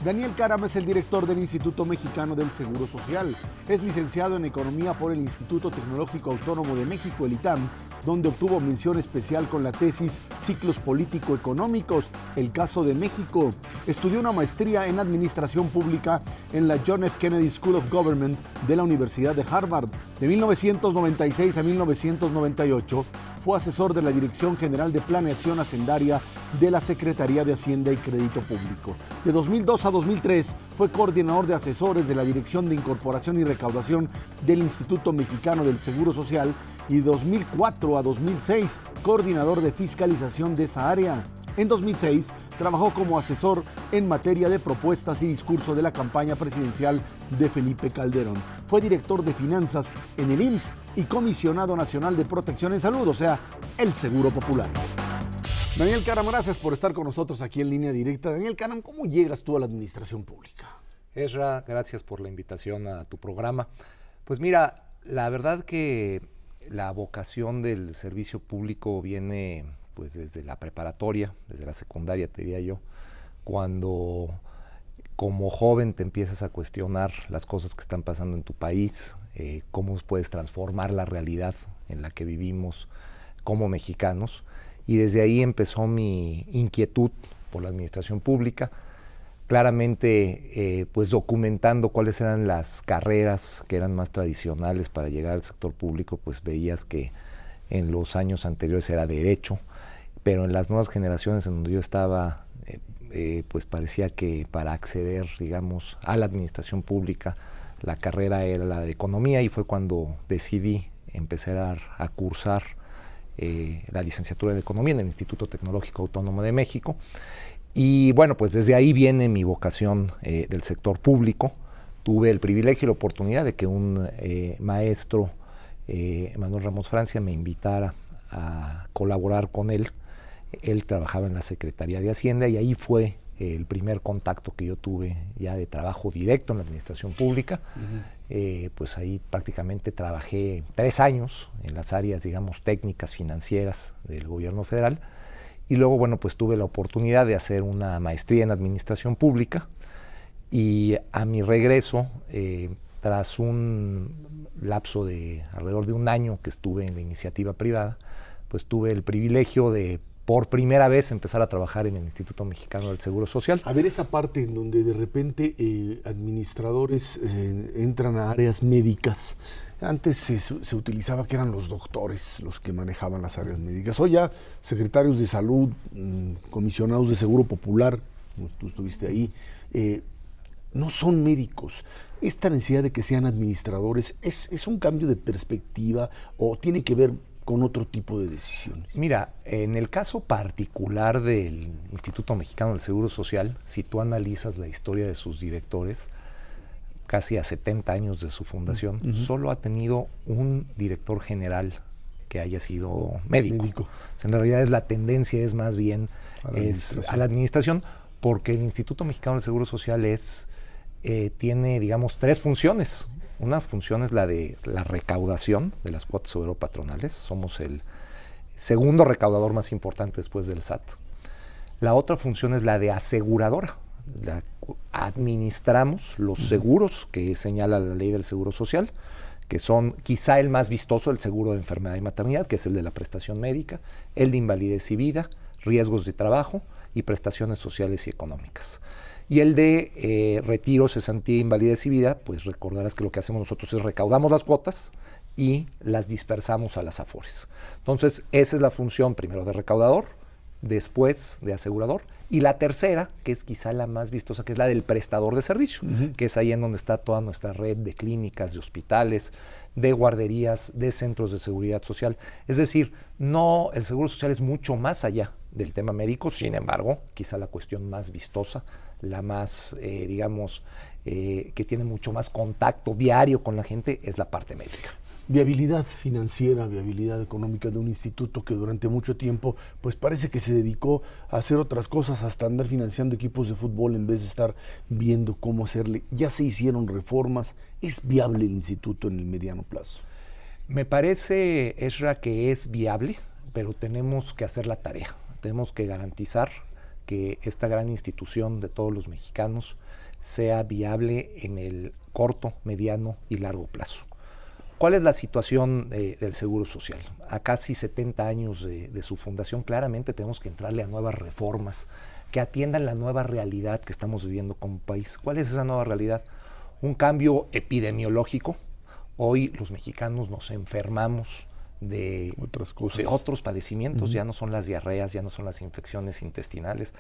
Daniel Caram es el director del Instituto Mexicano del Seguro Social. Es licenciado en Economía por el Instituto Tecnológico Autónomo de México, el ITAM, donde obtuvo mención especial con la tesis Ciclos Político-Económicos, el caso de México. Estudió una maestría en Administración Pública en la John F. Kennedy School of Government de la Universidad de Harvard. De 1996 a 1998 fue asesor de la Dirección General de Planeación Hacendaria de la Secretaría de Hacienda y Crédito Público. De 2002 a 2003 fue coordinador de asesores de la Dirección de Incorporación y Recaudación del Instituto Mexicano del Seguro Social y de 2004 a 2006 coordinador de fiscalización de esa área. En 2006 trabajó como asesor en materia de propuestas y discurso de la campaña presidencial de Felipe Calderón. Fue director de finanzas en el IMSS y comisionado nacional de protección en salud, o sea, el Seguro Popular. Daniel Caram, gracias por estar con nosotros aquí en Línea Directa. Daniel Caram, ¿cómo llegas tú a la administración pública? Ezra, gracias por la invitación a tu programa. Pues mira, la verdad que la vocación del servicio público viene pues desde la preparatoria, desde la secundaria, te diría yo, cuando como joven te empiezas a cuestionar las cosas que están pasando en tu país, cómo puedes transformar la realidad en la que vivimos como mexicanos, y desde ahí empezó mi inquietud por la administración pública, claramente pues documentando cuáles eran las carreras que eran más tradicionales para llegar al sector público. Pues veías que en los años anteriores era derecho, pero en las nuevas generaciones en donde yo estaba, pues parecía que para acceder, digamos, a la administración pública, la carrera era la de economía, y fue cuando decidí empezar a cursar la licenciatura de economía en el Instituto Tecnológico Autónomo de México. Y bueno, pues desde ahí viene mi vocación del sector público. Tuve el privilegio y la oportunidad de que un maestro, Manuel Ramos Francia, me invitara a colaborar con él. Él trabajaba en la Secretaría de Hacienda y ahí fue el primer contacto que yo tuve ya de trabajo directo en la administración pública. Pues ahí prácticamente trabajé 3 años en las áreas, digamos, técnicas financieras del gobierno federal, y luego, bueno, pues tuve la oportunidad de hacer una maestría en administración pública, y a mi regreso, tras un lapso de alrededor de 1 año que estuve en la iniciativa privada, pues tuve el privilegio de por primera vez empezar a trabajar en el Instituto Mexicano del Seguro Social. A ver, esa parte en donde de repente administradores entran a áreas médicas. Antes se utilizaba que eran los doctores los que manejaban las áreas médicas. Hoy ya secretarios de salud, comisionados de Seguro Popular, como tú estuviste ahí, no son médicos. ¿Esta necesidad de que sean administradores es un cambio de perspectiva o tiene que ver con otro tipo de decisiones? Mira, en el caso particular del Instituto Mexicano del Seguro Social, si tú analizas la historia de sus directores, casi a 70 años de su fundación, solo ha tenido un director general que haya sido médico. O sea, en realidad la tendencia es más bien a la administración, porque el Instituto Mexicano del Seguro Social tiene, digamos, 3 funciones. Una función es la de la recaudación de las cuotas obrero-patronales. Somos el segundo recaudador más importante después del SAT. La otra función es la de aseguradora. Administramos los seguros que señala la ley del Seguro Social, que son quizá el más vistoso, el seguro de enfermedad y maternidad, que es el de la prestación médica, el de invalidez y vida, riesgos de trabajo y prestaciones sociales y económicas. Y el de retiro, cesantía, invalidez y vida, pues recordarás que lo que hacemos nosotros es recaudamos las cuotas y las dispersamos a las AFORES. Entonces, esa es la función primero de recaudador, después de asegurador, y la tercera, que es quizá la más vistosa, que es la del prestador de servicio, que es ahí en donde está toda nuestra red de clínicas, de hospitales, de guarderías, de centros de seguridad social. Es decir, no, el Seguro Social es mucho más allá del tema médico. Sin embargo, quizá la cuestión más vistosa, la más, digamos, que tiene mucho más contacto diario con la gente, es la parte médica. Viabilidad financiera, viabilidad económica de un instituto que durante mucho tiempo pues parece que se dedicó a hacer otras cosas, hasta andar financiando equipos de fútbol en vez de estar viendo cómo hacerle. Ya se hicieron reformas. ¿Es viable el instituto en el mediano plazo? Me parece, Ezra, que es viable, pero tenemos que hacer la tarea. Tenemos que garantizar que esta gran institución de todos los mexicanos sea viable en el corto, mediano y largo plazo. ¿Cuál es la situación del Seguro Social? A casi 70 años de su fundación, claramente tenemos que entrarle a nuevas reformas que atiendan la nueva realidad que estamos viviendo como país. ¿Cuál es esa nueva realidad? Un cambio epidemiológico. Hoy los mexicanos nos enfermamos de otros padecimientos, ya no son las diarreas, ya no son las infecciones intestinales,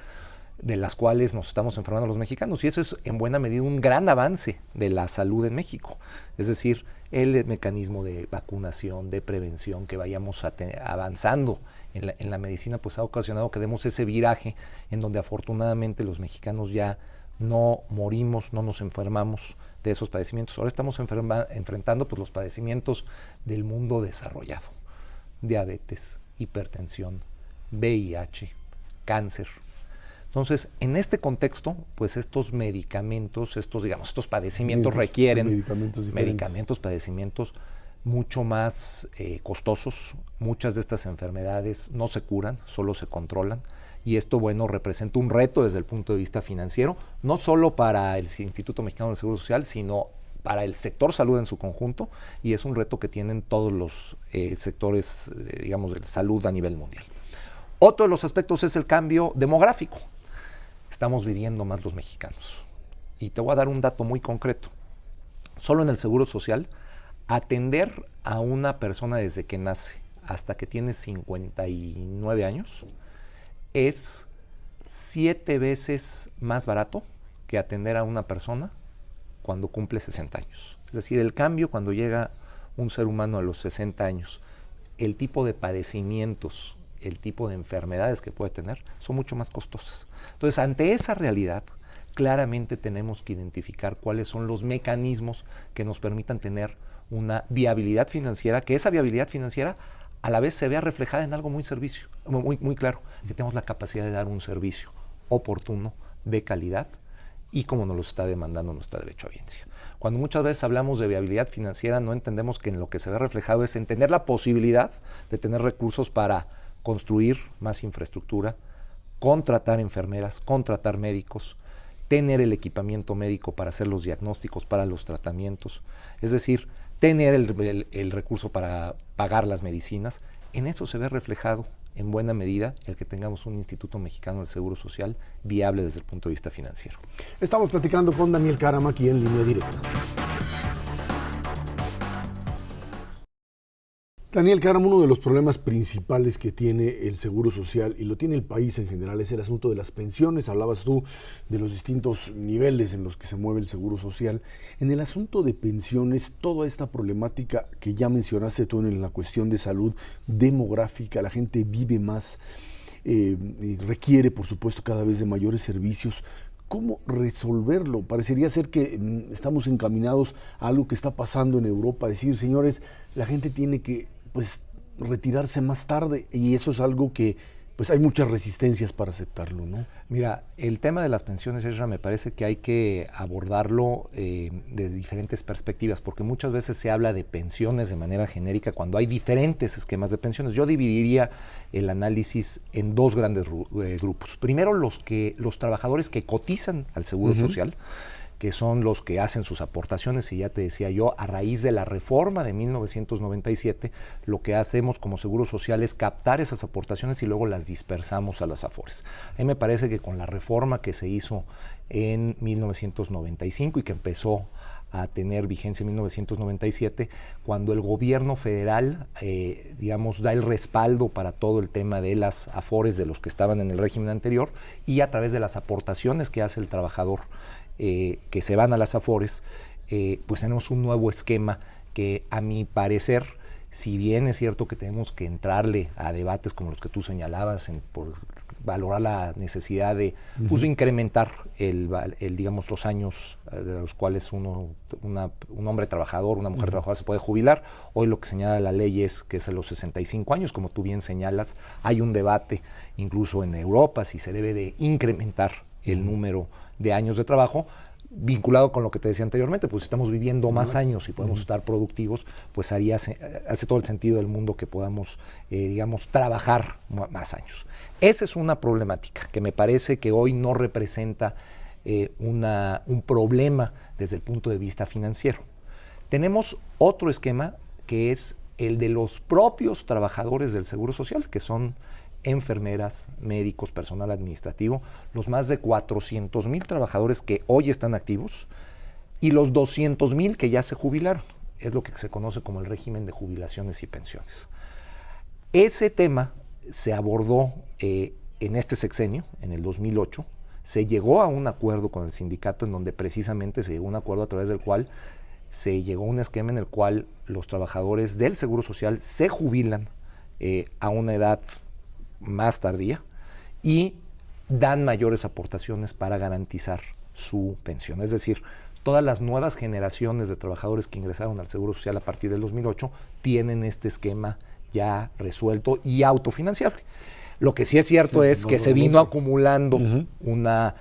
de las cuales nos estamos enfermando los mexicanos, y eso es en buena medida un gran avance de la salud en México. Es decir, el mecanismo de vacunación, de prevención, que vayamos avanzando en la medicina, pues ha ocasionado que demos ese viraje en donde afortunadamente los mexicanos ya no morimos, no nos enfermamos de esos padecimientos. Ahora estamos enfrentando pues los padecimientos del mundo desarrollado: diabetes, hipertensión, VIH, cáncer. Entonces, en este contexto, pues estos medicamentos, estos padecimientos requieren medicamentos, padecimientos mucho más costosos. Muchas de estas enfermedades no se curan, solo se controlan. Y esto, bueno, representa un reto desde el punto de vista financiero, no solo para el Instituto Mexicano del Seguro Social, sino para el sector salud en su conjunto, y es un reto que tienen todos los sectores, digamos, de salud a nivel mundial. Otro de los aspectos es el cambio demográfico. Estamos viviendo más los mexicanos. Y te voy a dar un dato muy concreto. Solo en el Seguro Social, atender a una persona desde que nace hasta que tiene 59 años es 7 veces más barato que atender a una persona cuando cumple 60 años. Es decir, el cambio cuando llega un ser humano a los 60 años, el tipo de padecimientos, el tipo de enfermedades que puede tener son mucho más costosas. Entonces, ante esa realidad, claramente tenemos que identificar cuáles son los mecanismos que nos permitan tener una viabilidad financiera, que esa viabilidad financiera a la vez se vea reflejada en algo muy claro, que tenemos la capacidad de dar un servicio oportuno, de calidad, y como nos lo está demandando nuestro derecho a audiencia. Cuando muchas veces hablamos de viabilidad financiera, no entendemos que en lo que se ve reflejado es en tener la posibilidad de tener recursos para construir más infraestructura, contratar enfermeras, contratar médicos, tener el equipamiento médico para hacer los diagnósticos, para los tratamientos, es decir, tener el recurso para pagar las medicinas. En eso se ve reflejado en buena medida el que tengamos un Instituto Mexicano del Seguro Social viable desde el punto de vista financiero. Estamos platicando con Daniel Cárama aquí en Línea Directa. Daniel Cárama, uno de los problemas principales que tiene el Seguro Social y lo tiene el país en general es el asunto de las pensiones. Hablabas tú de los distintos niveles en los que se mueve el Seguro Social. En el asunto de pensiones, toda esta problemática que ya mencionaste tú en la cuestión de salud demográfica, la gente vive más, y requiere por supuesto cada vez de mayores servicios. ¿Cómo resolverlo? Parecería ser que estamos encaminados a algo que está pasando en Europa, decir, señores, la gente tiene que retirarse más tarde, y eso es algo que hay muchas resistencias para aceptarlo, ¿no? Mira, el tema de las pensiones, Ezra, me parece que hay que abordarlo desde diferentes perspectivas, porque muchas veces se habla de pensiones de manera genérica cuando hay diferentes esquemas de pensiones. Yo dividiría el análisis en dos grandes grupos. Primero, los trabajadores que cotizan al Seguro Social, que son los que hacen sus aportaciones, y ya te decía yo, a raíz de la reforma de 1997, lo que hacemos como Seguro Social es captar esas aportaciones y luego las dispersamos a las AFORES. A mí me parece que con la reforma que se hizo en 1995 y que empezó a tener vigencia en 1997, cuando el gobierno federal, da el respaldo para todo el tema de las AFORES de los que estaban en el régimen anterior, y a través de las aportaciones que hace el trabajador que se van a las AFORES, pues tenemos un nuevo esquema que, a mi parecer, si bien es cierto que tenemos que entrarle a debates como los que tú señalabas, por valorar la necesidad de incrementar los años de los cuales un hombre trabajador, una mujer trabajadora se puede jubilar. Hoy lo que señala la ley es que es a los 65 años, como tú bien señalas. Hay un debate incluso en Europa si se debe de incrementar el número de años de trabajo. vinculado con lo que te decía anteriormente, pues si estamos viviendo más años y podemos estar productivos, pues hace todo el sentido del mundo que podamos, digamos, trabajar más años. Esa es una problemática que me parece que hoy no representa un problema desde el punto de vista financiero. Tenemos otro esquema que es el de los propios trabajadores del Seguro Social, que son enfermeras, médicos, personal administrativo, los más de 400,000 trabajadores que hoy están activos y los 200,000 que ya se jubilaron. Es lo que se conoce como el régimen de jubilaciones y pensiones. Ese tema se abordó en este sexenio, en el 2008, se llegó a un acuerdo con el sindicato en donde precisamente se llegó a un acuerdo a través del cual se llegó a un esquema en el cual los trabajadores del Seguro Social se jubilan a una edad más tardía y dan mayores aportaciones para garantizar su pensión. Es decir, todas las nuevas generaciones de trabajadores que ingresaron al Seguro Social a partir del 2008 tienen este esquema ya resuelto y autofinanciable. Lo que sí es cierto es que se vino acumulando una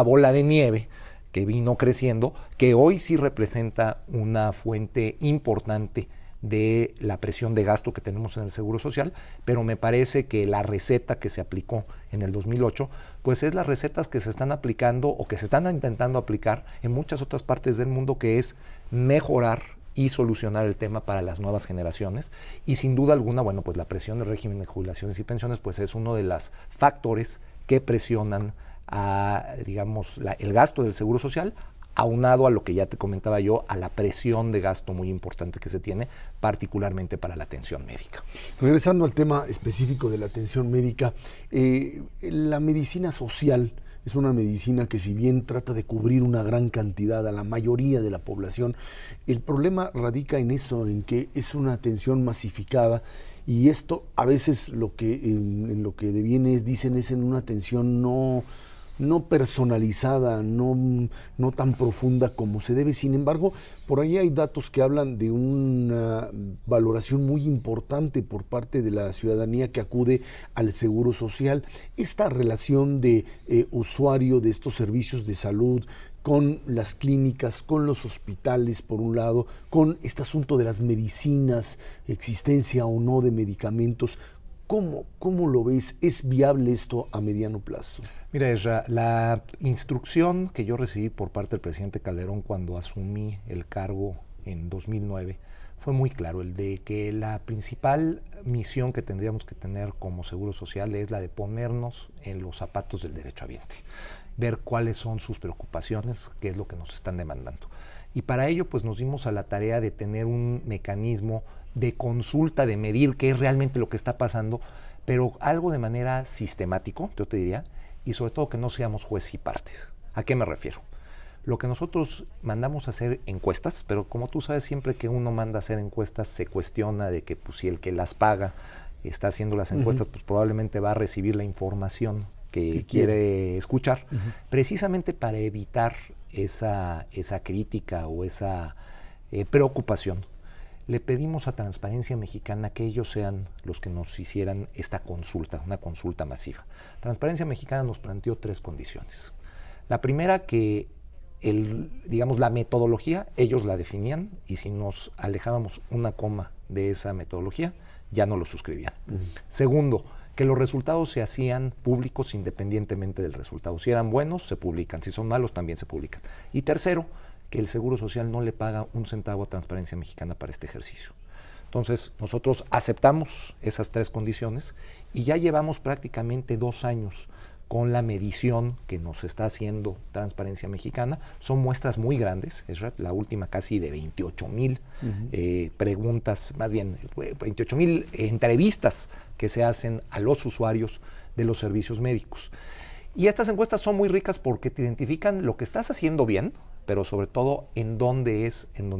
bola de nieve que vino creciendo, que hoy sí representa una fuente importante de la presión de gasto que tenemos en el Seguro Social, pero me parece que la receta que se aplicó en el 2008, pues es las recetas que se están aplicando o que se están intentando aplicar en muchas otras partes del mundo, que es mejorar y solucionar el tema para las nuevas generaciones. Y sin duda alguna, bueno, pues la presión del régimen de jubilaciones y pensiones, pues es uno de los factores que presionan a, digamos, el gasto del Seguro Social, aunado a lo que ya te comentaba yo, a la presión de gasto muy importante que se tiene, particularmente para la atención médica. Regresando al tema específico de la atención médica, la medicina social es una medicina que, si bien trata de cubrir una gran cantidad a la mayoría de la población, el problema radica en eso, en que es una atención masificada, y esto a veces en lo que deviene dicen es en una atención no personalizada, no tan profunda como se debe. Sin embargo, por ahí hay datos que hablan de una valoración muy importante por parte de la ciudadanía que acude al Seguro Social. Esta relación de usuario de estos servicios de salud con las clínicas, con los hospitales, por un lado, con este asunto de las medicinas, existencia o no de medicamentos, ¿cómo lo ves? ¿Es viable esto a mediano plazo? Mira, Ezra, la instrucción que yo recibí por parte del presidente Calderón cuando asumí el cargo en 2009 fue muy claro, el de que la principal misión que tendríamos que tener como Seguro Social es la de ponernos en los zapatos del derechohabiente, ver cuáles son sus preocupaciones, qué es lo que nos están demandando. Y para ello, pues nos dimos a la tarea de tener un mecanismo de consulta, de medir qué es realmente lo que está pasando, pero algo de manera sistemático, yo te diría, y sobre todo que no seamos jueces y partes. ¿A qué me refiero? Lo que nosotros mandamos a hacer encuestas, pero como tú sabes, siempre que uno manda a hacer encuestas se cuestiona de que pues, si el que las paga está haciendo las encuestas, pues probablemente va a recibir la información que quiere escuchar, precisamente para evitar esa crítica o esa preocupación. Le pedimos a Transparencia Mexicana que ellos sean los que nos hicieran esta consulta, una consulta masiva. Transparencia Mexicana nos planteó 3 condiciones. La primera, que la metodología, ellos la definían, y si nos alejábamos una coma de esa metodología, ya no lo suscribían. Segundo, que los resultados se hacían públicos independientemente del resultado. Si eran buenos, se publican. Si son malos, también se publican. Y tercero, que el Seguro Social no le paga un centavo a Transparencia Mexicana para este ejercicio. Entonces, nosotros aceptamos esas 3 condiciones y ya llevamos prácticamente 2 años con la medición que nos está haciendo Transparencia Mexicana. Son muestras muy grandes, la última casi de 28,000 preguntas, más bien 28,000 entrevistas que se hacen a los usuarios de los servicios médicos. Y estas encuestas son muy ricas porque te identifican lo que estás haciendo bien, pero sobre todo en dónde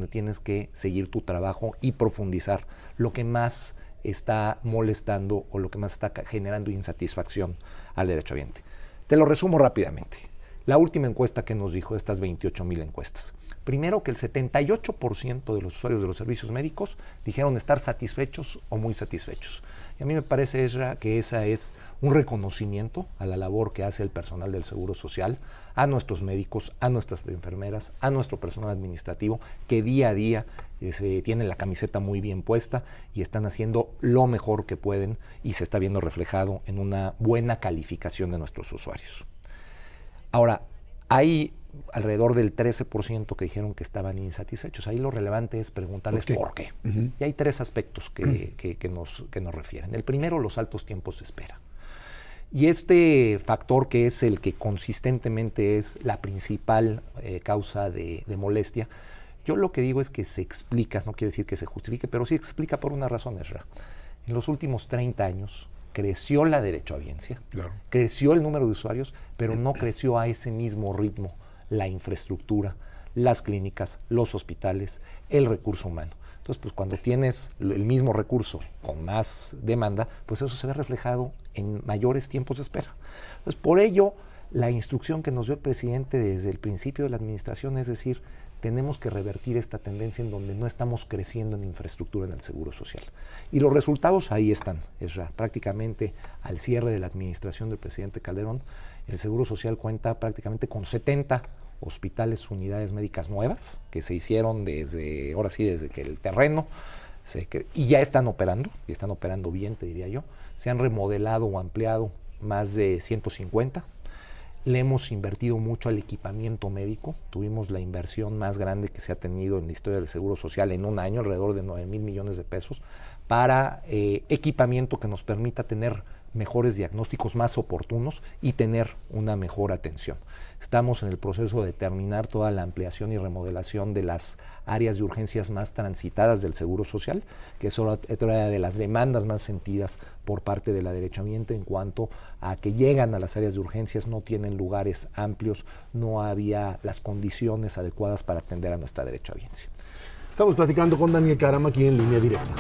tienes que seguir tu trabajo y profundizar lo que más está molestando o lo que más está generando insatisfacción al derechohabiente. Te lo resumo rápidamente. La última encuesta que nos dijo, estas 28,000 encuestas. Primero, que el 78% de los usuarios de los servicios médicos dijeron estar satisfechos o muy satisfechos. Y a mí me parece, Esra, que esa es un reconocimiento a la labor que hace el personal del Seguro Social, a nuestros médicos, a nuestras enfermeras, a nuestro personal administrativo, que día a día se tienen la camiseta muy bien puesta y están haciendo lo mejor que pueden, y se está viendo reflejado en una buena calificación de nuestros usuarios. Ahora, hay alrededor del 13% que dijeron que estaban insatisfechos. Ahí lo relevante es preguntarles por qué. Y hay 3 aspectos que nos refieren. El primero, los altos tiempos de espera. Y este factor, que es el que consistentemente es la principal causa de molestia, yo lo que digo es que se explica, no quiere decir que se justifique, pero sí explica por una razón, Esra. En los últimos 30 años creció la derechohabiencia, creció el número de usuarios, pero no creció a ese mismo ritmo la infraestructura, las clínicas, los hospitales, el recurso humano. Entonces, pues cuando tienes el mismo recurso con más demanda, pues eso se ve reflejado en mayores tiempos de espera. Entonces, por ello, la instrucción que nos dio el presidente desde el principio de la administración es decir, tenemos que revertir esta tendencia en donde no estamos creciendo en infraestructura en el Seguro Social. Y los resultados ahí están, Esra. Prácticamente al cierre de la administración del presidente Calderón, el Seguro Social cuenta prácticamente con 70 hospitales, unidades médicas nuevas, que se hicieron desde que el terreno, y ya están operando bien, te diría yo. Se han remodelado o ampliado más de 150. Le hemos invertido mucho al equipamiento médico. Tuvimos la inversión más grande que se ha tenido en la historia del Seguro Social en un año, alrededor de 9,000 millones de pesos, para equipamiento que nos permita tener mejores diagnósticos más oportunos y tener una mejor atención. Estamos en el proceso de terminar toda la ampliación y remodelación de las áreas de urgencias más transitadas del Seguro Social, que es otra de las demandas más sentidas por parte de la derechohabiente en cuanto a que llegan a las áreas de urgencias, no tienen lugares amplios, no había las condiciones adecuadas para atender a nuestra derechohabiencia. Estamos platicando con Daniel Caram aquí en Línea Directa.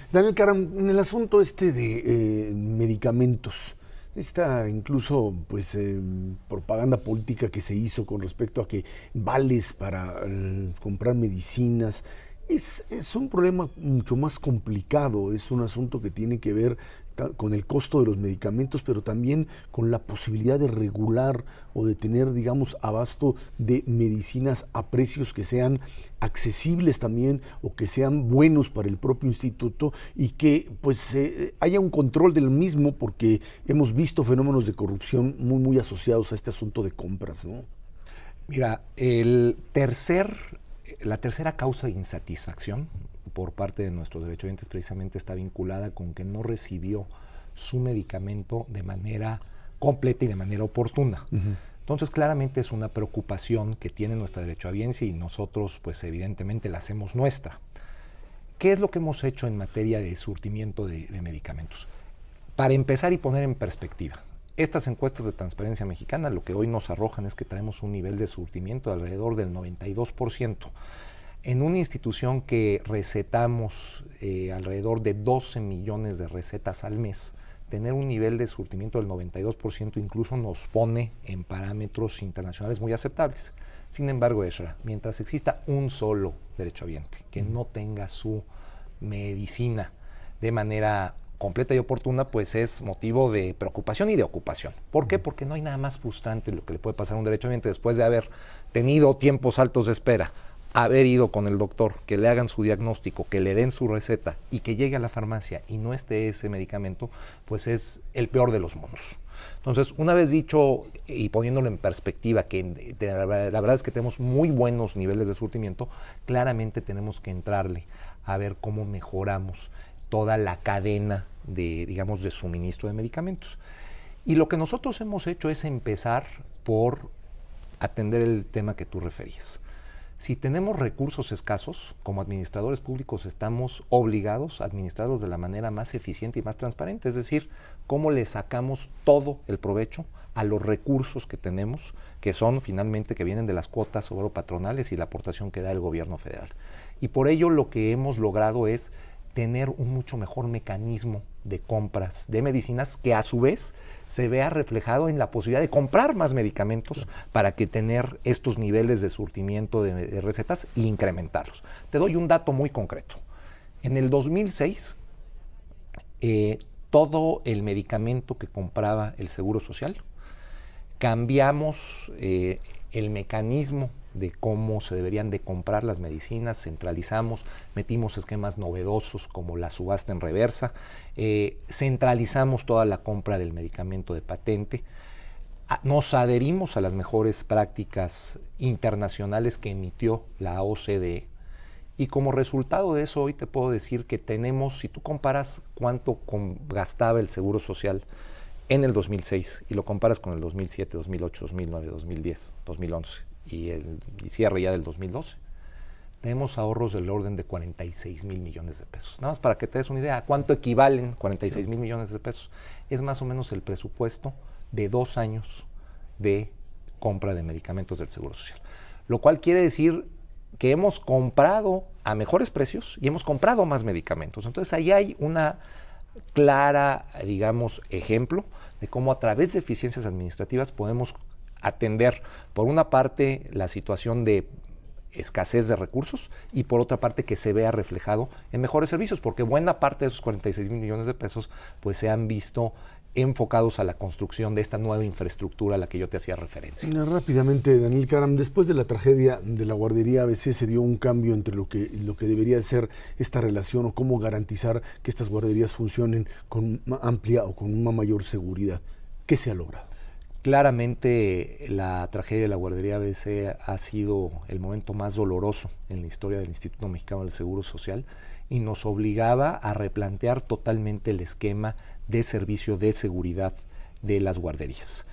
Daniel Caram, en el asunto de medicamentos, esta incluso propaganda política que se hizo con respecto a que vales para comprar medicinas, es un problema mucho más complicado, es un asunto que tiene que ver con el costo de los medicamentos, pero también con la posibilidad de regular o de tener, digamos, abasto de medicinas a precios que sean accesibles también o que sean buenos para el propio instituto y que haya un control del mismo, porque hemos visto fenómenos de corrupción muy asociados a este asunto de compras, ¿no? Mira, la tercera causa de insatisfacción por parte de nuestros derechohabientes precisamente está vinculada con que no recibió su medicamento de manera completa y de manera oportuna. Entonces, claramente es una preocupación que tiene nuestra derechohabiencia y nosotros, pues evidentemente la hacemos nuestra. ¿Qué es lo que hemos hecho en materia de surtimiento de medicamentos? Para empezar y poner en perspectiva, estas encuestas de Transparencia Mexicana lo que hoy nos arrojan es que traemos un nivel de surtimiento de alrededor del 92%. En una institución que recetamos alrededor de 12 millones de recetas al mes, tener un nivel de surtimiento del 92% incluso nos pone en parámetros internacionales muy aceptables. Sin embargo, Esra, mientras exista un solo derechohabiente que no tenga su medicina de manera completa y oportuna, pues es motivo de preocupación y de ocupación. ¿Por qué? Porque no hay nada más frustrante lo que le puede pasar a un derechohabiente después de haber tenido tiempos altos de espera, haber ido con el doctor, que le hagan su diagnóstico, que le den su receta y que llegue a la farmacia y no esté ese medicamento, pues es el peor de los mundos. Entonces, una vez dicho y poniéndolo en perspectiva, que la verdad es que tenemos muy buenos niveles de surtimiento, claramente tenemos que entrarle a ver cómo mejoramos toda la cadena de suministro de medicamentos. Y lo que nosotros hemos hecho es empezar por atender el tema que tú referías. Si tenemos recursos escasos, como administradores públicos estamos obligados a administrarlos de la manera más eficiente y más transparente, es decir, cómo le sacamos todo el provecho a los recursos que tenemos, que son finalmente que vienen de las cuotas obrero-patronales y la aportación que da el gobierno federal. Y por ello lo que hemos logrado es tener un mucho mejor mecanismo de compras de medicinas que a su vez se vea reflejado en la posibilidad de comprar más medicamentos para que tener estos niveles de surtimiento de recetas e incrementarlos. Te doy un dato muy concreto. En el 2006, todo el medicamento que compraba el Seguro Social, cambiamos el mecanismo de cómo se deberían de comprar las medicinas, centralizamos, metimos esquemas novedosos como la subasta en reversa, centralizamos toda la compra del medicamento de patente, nos adherimos a las mejores prácticas internacionales que emitió la OCDE, y como resultado de eso hoy te puedo decir que tenemos, si tú comparas cuánto gastaba el Seguro Social en el 2006 y lo comparas con el 2007, 2008, 2009, 2010, 2011 y cierre ya del 2012, tenemos ahorros del orden de 46 mil millones de pesos. Nada más para que te des una idea, ¿a cuánto equivalen 46 mil millones de pesos? Es más o menos el presupuesto de 2 años de compra de medicamentos del Seguro Social. Lo cual quiere decir que hemos comprado a mejores precios y hemos comprado más medicamentos. Entonces ahí hay una clara, digamos, ejemplo de cómo a través de eficiencias administrativas podemos atender, por una parte, la situación de escasez de recursos y por otra parte que se vea reflejado en mejores servicios, porque buena parte de esos 46 mil millones de pesos pues se han visto enfocados a la construcción de esta nueva infraestructura a la que yo te hacía referencia. Rápidamente, Daniel Karam, después de la tragedia de la guardería ABC se dio un cambio entre lo que debería ser esta relación o cómo garantizar que estas guarderías funcionen con amplia o con una mayor seguridad. ¿Qué se ha logrado? Claramente la tragedia de la guardería ABC ha sido el momento más doloroso en la historia del Instituto Mexicano del Seguro Social y nos obligaba a replantear totalmente el esquema de servicio de seguridad de las guarderías.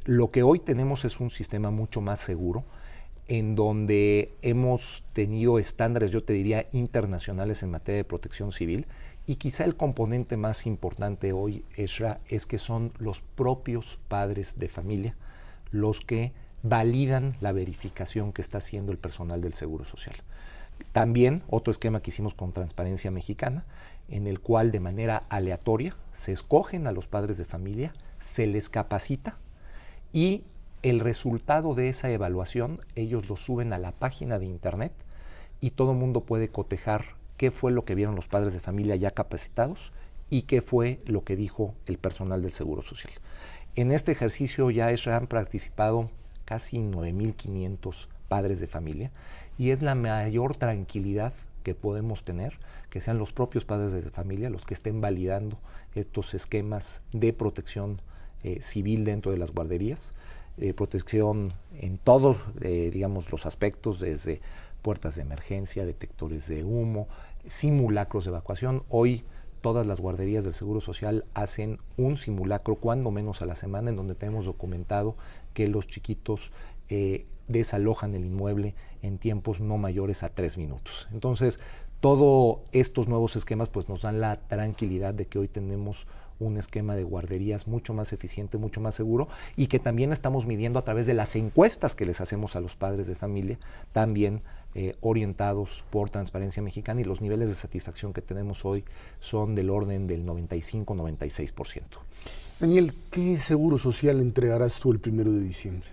Lo que hoy tenemos es un sistema mucho más seguro, en donde hemos tenido estándares, yo te diría, internacionales en materia de protección civil, y quizá el componente más importante hoy, Ezra, es que son los propios padres de familia los que validan la verificación que está haciendo el personal del Seguro Social. También otro esquema que hicimos con Transparencia Mexicana, en el cual de manera aleatoria se escogen a los padres de familia, se les capacita y el resultado de esa evaluación ellos lo suben a la página de internet y todo el mundo puede cotejar qué fue lo que vieron los padres de familia ya capacitados y qué fue lo que dijo el personal del Seguro Social. En este ejercicio ya han participado casi 9,500 padres de familia y es la mayor tranquilidad que podemos tener, que sean los propios padres de familia los que estén validando estos esquemas de protección civil dentro de las guarderías, protección en todos, digamos, los aspectos, desde puertas de emergencia, detectores de humo, simulacros de evacuación. Hoy todas las guarderías del Seguro Social hacen un simulacro, cuando menos a la semana, en donde tenemos documentado que los chiquitos desalojan el inmueble en tiempos no mayores a 3 minutos. Entonces, todos estos nuevos esquemas pues nos dan la tranquilidad de que hoy tenemos un esquema de guarderías mucho más eficiente, mucho más seguro, y que también estamos midiendo a través de las encuestas que les hacemos a los padres de familia, también orientados por Transparencia Mexicana, y los niveles de satisfacción que tenemos hoy son del orden del 95-96%. Daniel, ¿qué seguro social entregarás tú el 1 de diciembre?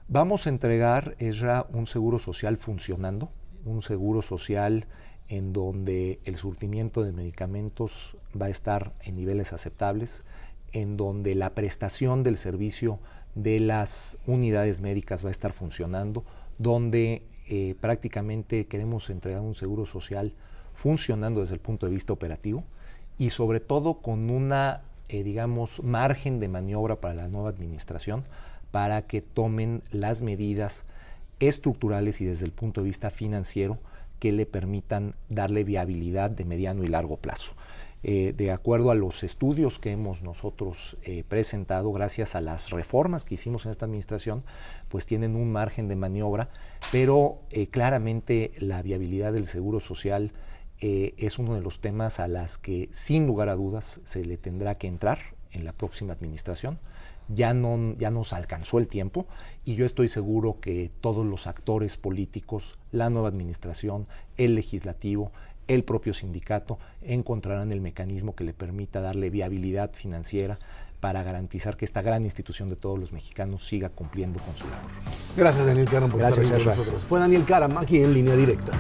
Vamos a entregar, Ezra, un seguro social funcionando, un seguro social en donde el surtimiento de medicamentos va a estar en niveles aceptables, en donde la prestación del servicio de las unidades médicas va a estar funcionando, donde prácticamente queremos entregar un seguro social funcionando desde el punto de vista operativo y sobre todo con una, digamos, margen de maniobra para la nueva administración para que tomen las medidas estructurales y desde el punto de vista financiero que le permitan darle viabilidad de mediano y largo plazo. De acuerdo a los estudios que hemos nosotros presentado, gracias a las reformas que hicimos en esta administración, pues tienen un margen de maniobra, pero claramente la viabilidad del Seguro Social es uno de los temas a las que sin lugar a dudas se le tendrá que entrar en la próxima administración. Ya nos alcanzó el tiempo y yo estoy seguro que todos los actores políticos, la nueva administración, el legislativo, el propio sindicato, encontrarán el mecanismo que le permita darle viabilidad financiera para garantizar que esta gran institución de todos los mexicanos siga cumpliendo con su labor. Gracias, Daniel Karam, por estar aquí con nosotros. Fue Daniel Karam, aquí en Línea Directa.